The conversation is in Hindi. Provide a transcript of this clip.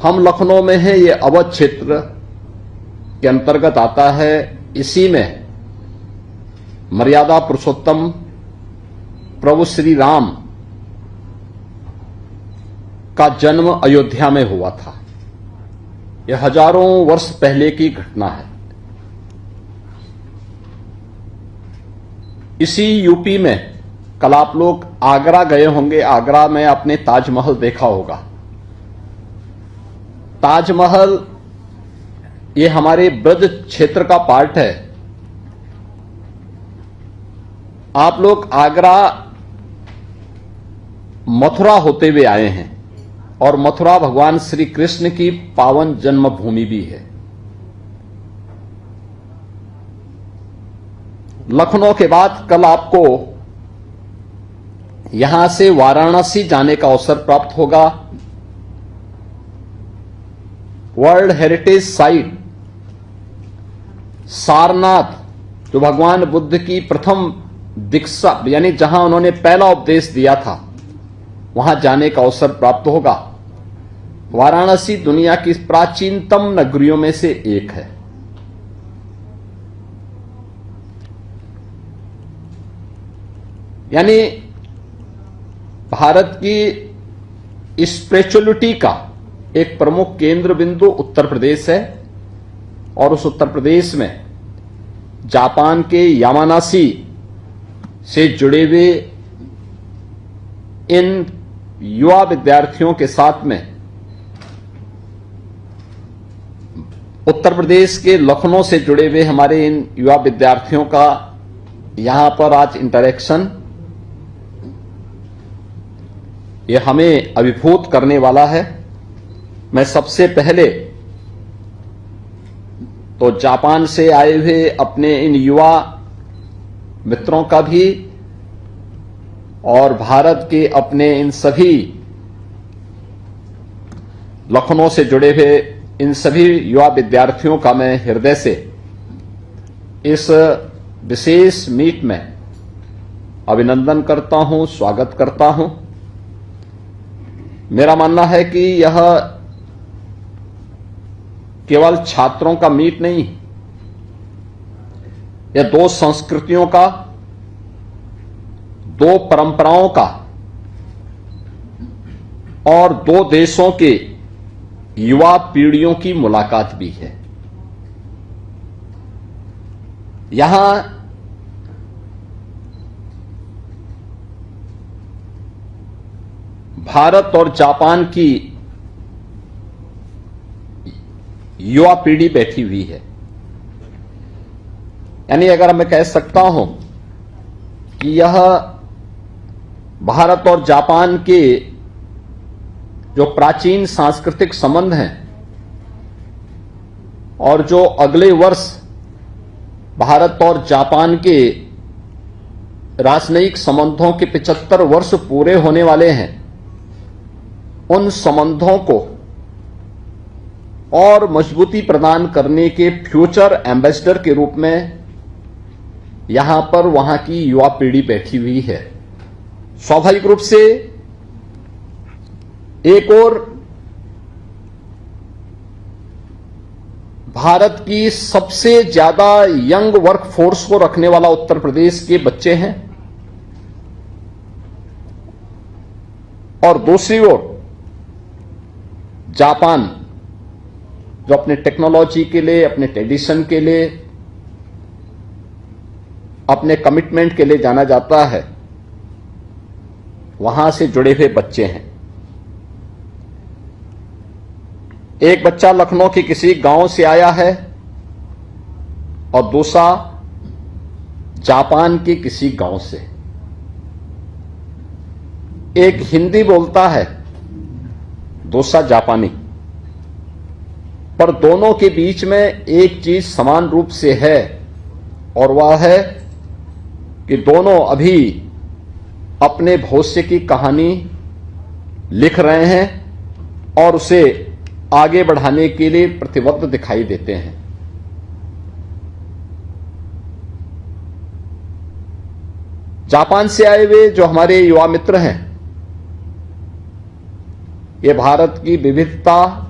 हम लखनऊ में हैं, ये अवध क्षेत्र के अंतर्गत आता है। इसी में मर्यादा पुरुषोत्तम प्रभु श्री राम का जन्म अयोध्या में हुआ था। यह हजारों वर्ष पहले की घटना है। इसी यूपी में कल आप लोग आगरा गए होंगे। आगरा में आपने ताजमहल देखा होगा। ताजमहल ये हमारे ब्रज क्षेत्र का पार्ट है। आप लोग आगरा मथुरा होते हुए आए हैं और मथुरा भगवान श्री कृष्ण की पावन जन्मभूमि भी है। लखनऊ के बाद कल आपको यहां से वाराणसी जाने का अवसर प्राप्त होगा। वर्ल्ड हेरिटेज साइट सारनाथ, जो भगवान बुद्ध की प्रथम दीक्षा यानी जहां उन्होंने पहला उपदेश दिया था, वहां जाने का अवसर प्राप्त होगा। वाराणसी दुनिया की प्राचीनतम नगरियों में से एक है। यानी भारत की स्पिरिचुअलिटी का एक प्रमुख केंद्र बिंदु उत्तर प्रदेश है और उस उत्तर प्रदेश में जापान के यामानासी से जुड़े हुए इन युवा विद्यार्थियों के साथ में उत्तर प्रदेश के लखनऊ से जुड़े हुए हमारे इन युवा विद्यार्थियों का यहां पर आज इंटरेक्शन ये हमें अभिभूत करने वाला है। मैं सबसे पहले तो जापान से आए हुए अपने इन युवा मित्रों का भी और भारत के अपने इन सभी लखनऊ से जुड़े हुए इन सभी युवा विद्यार्थियों का मैं हृदय से इस विशेष मीट में अभिनंदन करता हूं, स्वागत करता हूं। मेरा मानना है कि यह केवल छात्रों का मीट नहीं, यह दो संस्कृतियों का, दो परंपराओं का और दो देशों के युवा पीढ़ियों की मुलाकात भी है। यहां भारत और जापान की युवा पीढ़ी बैठी हुई है। यानी अगर मैं कह सकता हूं कि यह भारत और जापान के जो प्राचीन सांस्कृतिक संबंध हैं और जो अगले वर्ष भारत और जापान के राजनयिक संबंधों के 75 वर्ष पूरे होने वाले हैं, उन संबंधों को और मजबूती प्रदान करने के फ्यूचर एम्बेसडर के रूप में यहां पर वहां की युवा पीढ़ी बैठी हुई है। स्वाभाविक रूप से एक और भारत की सबसे ज्यादा यंग वर्क फोर्स को रखने वाला उत्तर प्रदेश के बच्चे हैं और दूसरी ओर जापान, जो अपने टेक्नोलॉजी के लिए, अपने ट्रेडिशन के लिए, अपने कमिटमेंट के लिए जाना जाता है, वहां से जुड़े हुए बच्चे हैं। एक बच्चा लखनऊ के किसी गांव से आया है और दूसरा जापान के किसी गांव से। एक हिंदी बोलता है, दूसरा जापानी, पर दोनों के बीच में एक चीज समान रूप से है और वह है कि दोनों अभी अपने भविष्य की कहानी लिख रहे हैं और उसे आगे बढ़ाने के लिए प्रतिबद्ध दिखाई देते हैं। जापान से आए हुए जो हमारे युवा मित्र हैं, ये भारत की विविधता